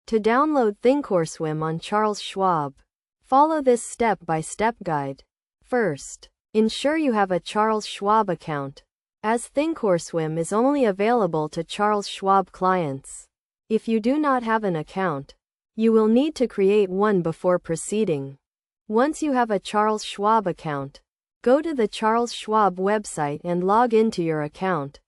To download Thinkorswim on Charles Schwab, follow this step-by-step guide. First, ensure you have a Charles Schwab account, as Thinkorswim is only available to Charles Schwab clients. If you do not have an account, you will need to create one before proceeding. Once you have a Charles Schwab account, go to the Charles Schwab website and log into your account.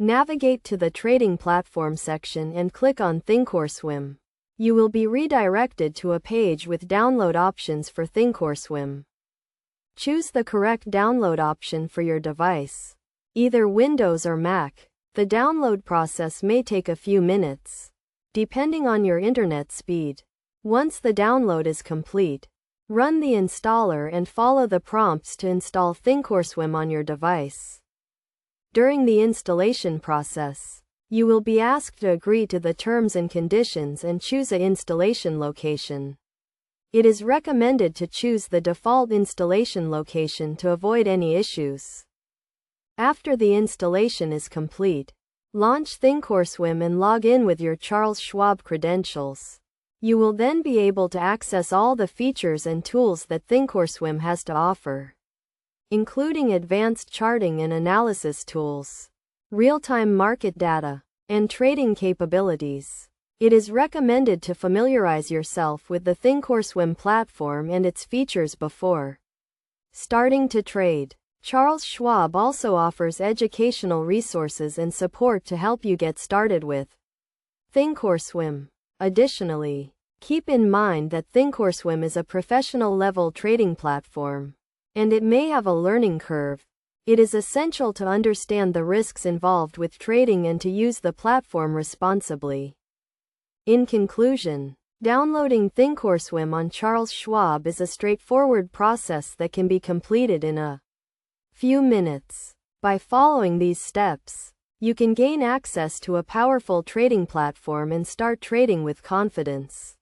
Navigate to the Trading Platform section and click on Thinkorswim. You will be redirected to a page with download options for Thinkorswim. Choose the correct download option for your device, either Windows or Mac. The download process may take a few minutes, depending on your internet speed. Once the download is complete, run the installer and follow the prompts to install Thinkorswim on your device. During the installation process, you will be asked to agree to the terms and conditions and choose an installation location. It is recommended to choose the default installation location to avoid any issues. After the installation is complete, launch Thinkorswim and log in with your Charles Schwab credentials. You will then be able to access all the features and tools that Thinkorswim has to offer, including advanced charting and analysis tools, real-time market data, and trading capabilities. It is recommended to familiarize yourself with the Thinkorswim platform and its features before starting to trade. Charles Schwab also offers educational resources and support to help you get started with Thinkorswim. Additionally, keep in mind that Thinkorswim is a professional-level trading platform, and it may have a learning curve. It is essential to understand the risks involved with trading and to use the platform responsibly. In conclusion, downloading Thinkorswim on Charles Schwab is a straightforward process that can be completed in a few minutes. By following these steps, you can gain access to a powerful trading platform and start trading with confidence.